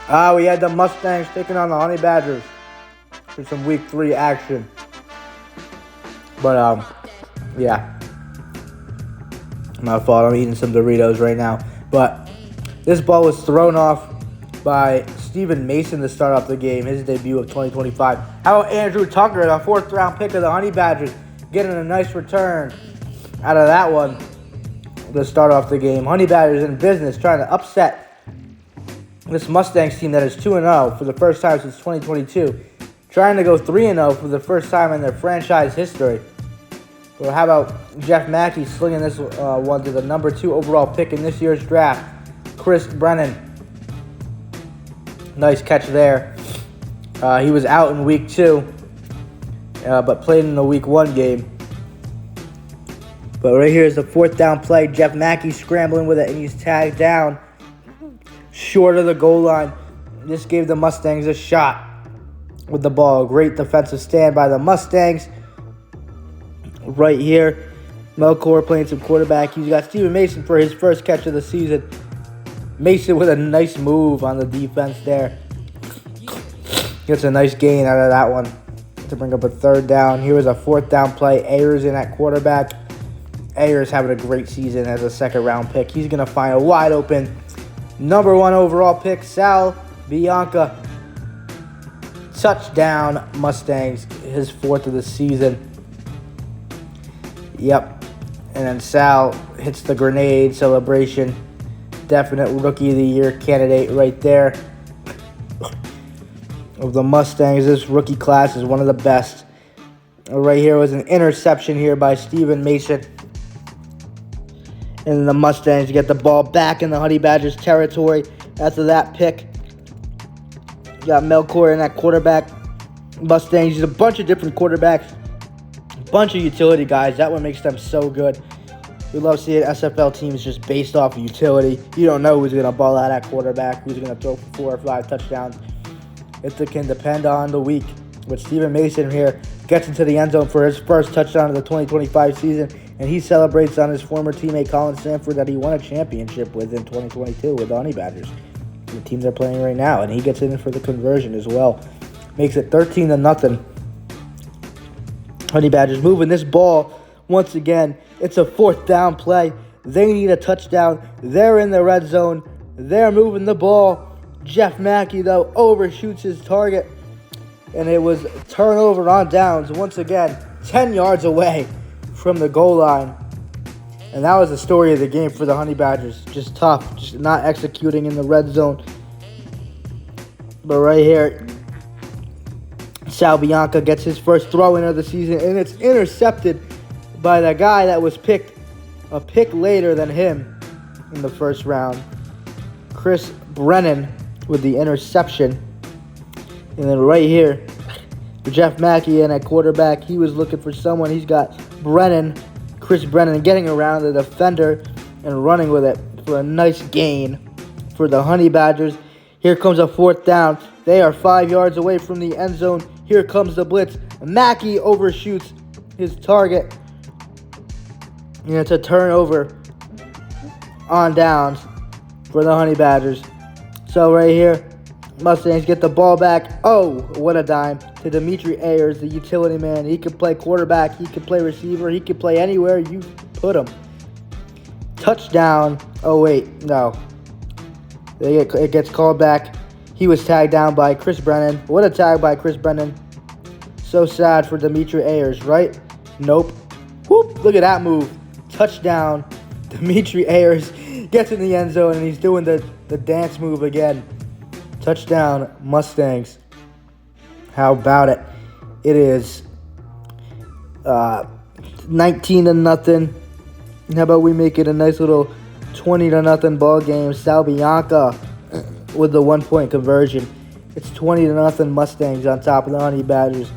We had the Mustangs taking on the Honey Badgers for some Week 3 action. But, yeah. My fault. I'm eating some Doritos right now. But this ball was thrown off by Steven Mason to start off the game, his debut of 2025. How about Andrew Tucker, the 4th-round pick of the Honey Badgers, getting a nice return out of that one to start off the game. Honey Badgers in business, trying to upset this Mustangs team that is 2-0 for the first time since 2022. Trying to go 3-0 for the first time in their franchise history. Well, how about Jeff Mackey slinging this one to the number 2 overall pick in this year's draft, Chris Brennan. Nice catch there. He was out in Week 2, but played in the Week 1 game. But right here is the 4th down play. Jeff Mackey scrambling with it, and he's tagged down short of the goal line. This gave the Mustangs a shot with the ball. Great defensive stand by the Mustangs. Right here, Melchor playing some quarterback. He's got Steven Mason for his first catch of the season. Mason with a nice move on the defense there. Gets a nice gain out of that one to bring up a 3rd down. Here was a 4th down play. Ayers in at quarterback. Ayers having a great season as a 2nd-round pick. He's going to find a wide open number 1 overall pick, Sal Bianca. Touchdown, Mustangs, his 4th of the season. Yep. And then Sal hits the grenade celebration. Definite Rookie of the Year candidate right there. Of the Mustangs, this rookie class is one of the best. Right here was an interception here by Steven Mason. And the Mustangs get the ball back in the Honey Badgers territory after that pick. Got Melchor in that quarterback. Mustangs use a bunch of different quarterbacks. A bunch of utility guys. That what makes them so good. We love seeing SFL teams just based off of utility. You don't know who's going to ball out at quarterback, who's going to throw for 4 or 5 touchdowns. It can depend on the week. But Steven Mason here gets into the end zone for his first touchdown of the 2025 season, and he celebrates on his former teammate Colin Sanford that he won a championship with in 2022 with the Honey Badgers, the team they're playing right now, and he gets in for the conversion as well. Makes it 13-0. Honey Badgers moving this ball once again. It's a 4th down play. They need a touchdown. They're in the red zone. They're moving the ball. Jeff Mackey, though, overshoots his target. And it was turnover on downs. Once again, 10 yards away from the goal line. And that was the story of the game for the Honey Badgers. Just tough. Just not executing in the red zone. But right here, Sal Bianca gets his first throw in of the season. And it's intercepted by the guy that was picked a pick later than him in the first round. Chris Brennan with the interception. And then right here, Jeff Mackey in at quarterback. He was looking for someone. He's got Chris Brennan getting around the defender and running with it for a nice gain for the Honey Badgers. Here comes a 4th down. They are 5 yards away from the end zone. Here comes the blitz. Mackey overshoots his target. And it's a turnover on downs for the Honey Badgers. So right here, Mustangs get the ball back. Oh, what a dime to Dimitri Ayers, the utility man. He can play quarterback. He can play receiver. He can play anywhere you put him. Touchdown. Oh, wait. No. It gets called back. He was tagged down by Chris Brennan. What a tag by Chris Brennan. So sad for Dimitri Ayers, right? Nope. Whoop. Look at that move. Touchdown. Dimitri Ayers gets in the end zone, and he's doing the dance move again. Touchdown, Mustangs. How about it? It is 19-0. How about we make it a nice little 20-0 ball game? Sal Bianca with the 1-point conversion. It's 20-0 Mustangs on top of the Honey Badgers.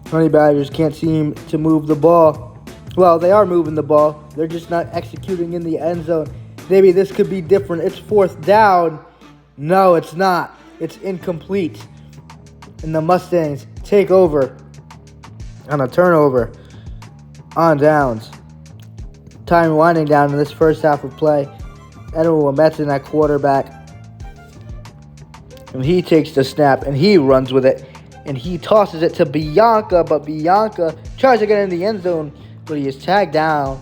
Honey Badgers can't seem to move the ball. Well, they are moving the ball. They're just not executing in the end zone. Maybe this could be different. It's 4th down. No, it's not. It's incomplete. And the Mustangs take over on a turnover on downs. Time winding down in this first half of play. Edwin Metz in at quarterback. And he takes the snap and he runs with it. And he tosses it to Bianca, but Bianca tries to get in the end zone, but he is tagged down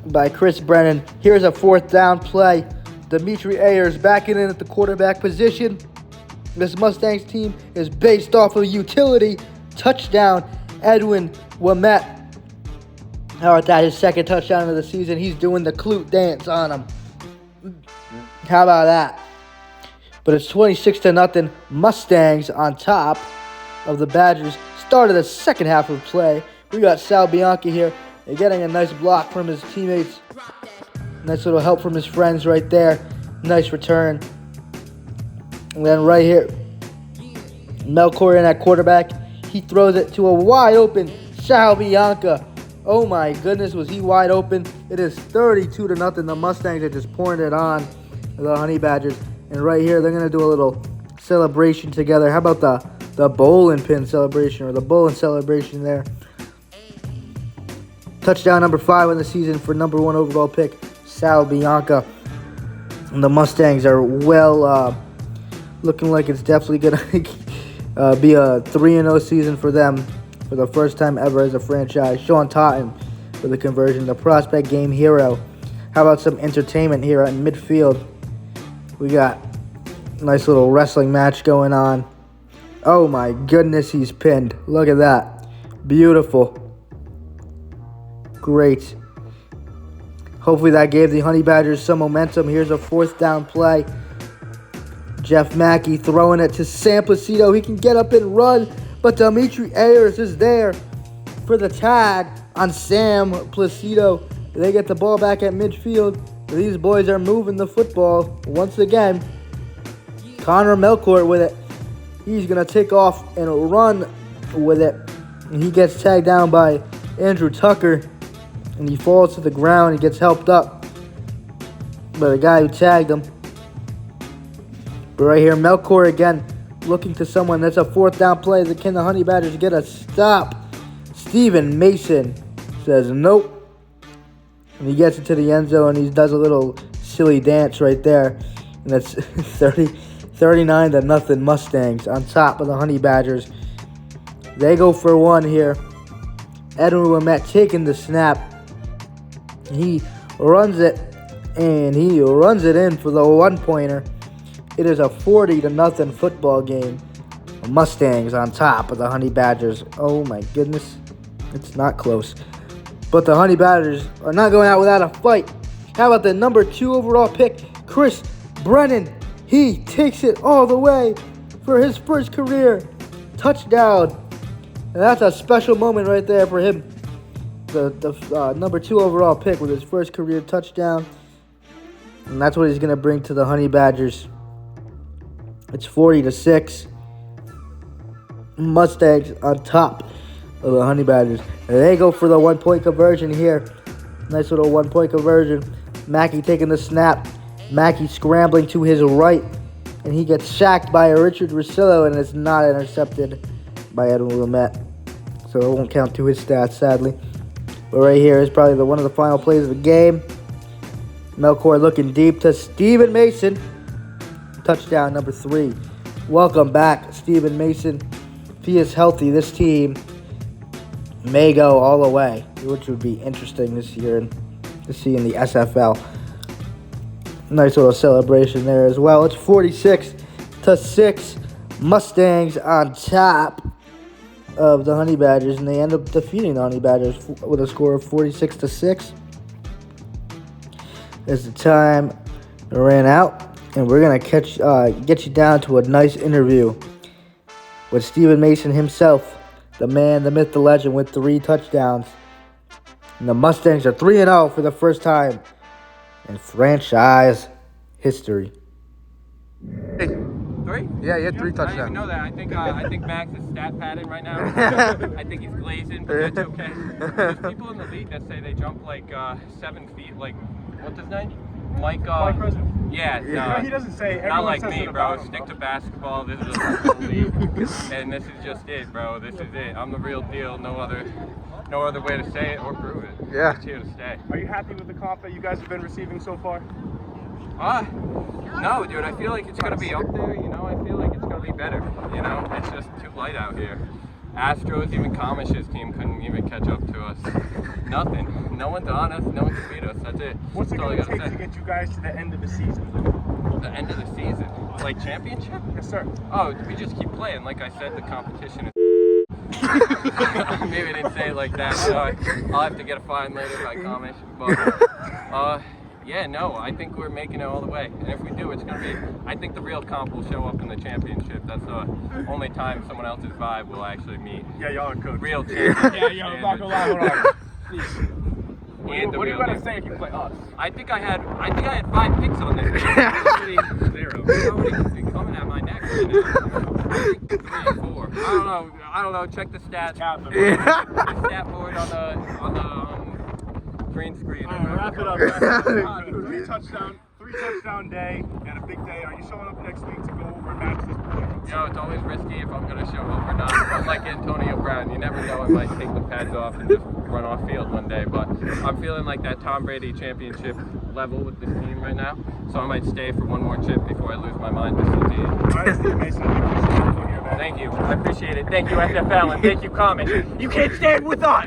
by Chris Brennan. Here's a 4th down play. Dimitri Ayers backing in at the quarterback position. This Mustangs team is based off of utility. Touchdown, Edwin Wamette. How about that? His 2nd touchdown of the season. He's doing the Clute dance on him. How about that? But it's 26-0. Mustangs on top of the Badgers. Start of the second half of play. We got Sal Bianchi here. They're getting a nice block from his teammates. Nice little help from his friends right there. Nice return. And then right here, Melchior in at quarterback. He throws it to a wide open Sal Bianca. Oh my goodness, was he wide open. It is 32-0. The Mustangs are just pouring it on the Honey Badgers. And right here, they're going to do a little celebration together. How about the bowling pin celebration or the bowling celebration there? Touchdown number 5 in the season for number 1 overall pick, Sal Bianca. And the Mustangs are looking like it's definitely going to be a 3-0 season for them for the first time ever as a franchise. Sean Totten for the conversion, the prospect game hero. How about some entertainment here at midfield? We got a nice little wrestling match going on. Oh my goodness, he's pinned. Look at that. Beautiful. Great. Hopefully that gave the Honey Badgers some momentum. Here's a 4th down play. Jeff Mackey throwing it to Sam Placido. He can get up and run, but Dimitri Ayers is there for the tag on Sam Placido. They get the ball back at midfield. These boys are moving the football once again. Connor Melchior with it. He's going to take off and run with it. And he gets tagged down by Andrew Tucker. And he falls to the ground. He gets helped up by the guy who tagged him. But right here, Melchior again looking to someone. That's a 4th down play. Can the Honey Badgers get a stop? Stephen Mason says nope. And he gets into the end zone. He does a little silly dance right there. And that's 39-0 Mustangs on top of the Honey Badgers. They go for 1 here. Edwin Wamette taking the snap. He runs it, and he runs it in for the 1-pointer. It is a 40-0 football game. The Mustangs on top of the Honey Badgers. Oh my goodness. It's not close. But the Honey Badgers are not going out without a fight. How about the number 2 overall pick, Chris Brennan? He takes it all the way for his first career touchdown. And that's a special moment right there for him. The number 2 overall pick with his first career touchdown. And that's what he's going to bring to the Honey Badgers. It's 40-6. Mustangs on top of the Honey Badgers. And they go for the 1-point conversion here. Nice little 1-point conversion. Mackey taking the snap. Mackey scrambling to his right. And he gets sacked by Richard Rosillo, and it's not intercepted by Edwin Wamette. So it won't count to his stats, sadly. But right here is probably one of the final plays of the game. Melchior looking deep to Stephen Mason. Touchdown number 3. Welcome back, Stephen Mason. If he is healthy, this team may go all the way, which would be interesting this year to see in the SFL. Nice little celebration there as well. It's 46-6. Mustangs on top of the Honey Badgers, and they end up defeating the Honey Badgers with a score of 46-6. As the time ran out. And we're going to get you down to a nice interview with Stephen Mason himself, the man, the myth, the legend, with 3 touchdowns. And the Mustangs are 3-0 for the first time in franchise history. 3? Yeah, he had 3 I touchdowns. didn't even know that. I think Max is stat padding right now. I think he's glazing, but that's okay. There's people in the league that say they jump like 7 feet. Like, what's his name? Mike Rosen. Yeah, no, he doesn't say. not like says me, it bro. about him, Stick to basketball. This is a football league, and this is just it, bro. This is it. I'm the real deal. No other way to say it or prove it. Yeah. It's here to stay. Are you happy with the comp that you guys have been receiving so far? No, dude, I feel like it's gonna be up there, you know, I feel like it's gonna be better, you know, it's just too light out here. Astros, even Kamish's team couldn't even catch up to us. Nothing. No one's on us, no one can beat us, that's it. What's it That's all I going to gotta take say. to get you guys to the end of the season? The end of the season? Like championship? Yes, sir. Oh, we just keep playing. Like I said, the competition is maybe I didn't say it like that. I'll have to get a fine later by Kamish. But, yeah, no, I think we're making it all the way. And if we do, it's going to be, I think the real comp will show up in the championship. That's the only time someone else's vibe will actually meet. Yeah, y'all are cooked. Real championship. Yeah, yo, I'm not gonna lie, hold on. And What are you gonna say if you play us? I think I had 5 picks on this. Zero. Nobody's coming at my neck right now. I think 3 or 4. I don't know. Check the stats. The stat board on the green screen. Wrap it up. Three touchdown day and a big day. Are you showing up next week to go over and match this point? You know, it's always risky if I'm going to show up or not. Unlike Antonio Brown, you never know. I might take the pads off and just run off field one day. But I'm feeling like that Tom Brady championship level with this team right now. So I might stay for one more chip before I lose my mind this season. All right, Steve Mason, I appreciate everything here, man. Thank you. I appreciate it. Thank you, NFL, and thank you, Common. You can't stand with us!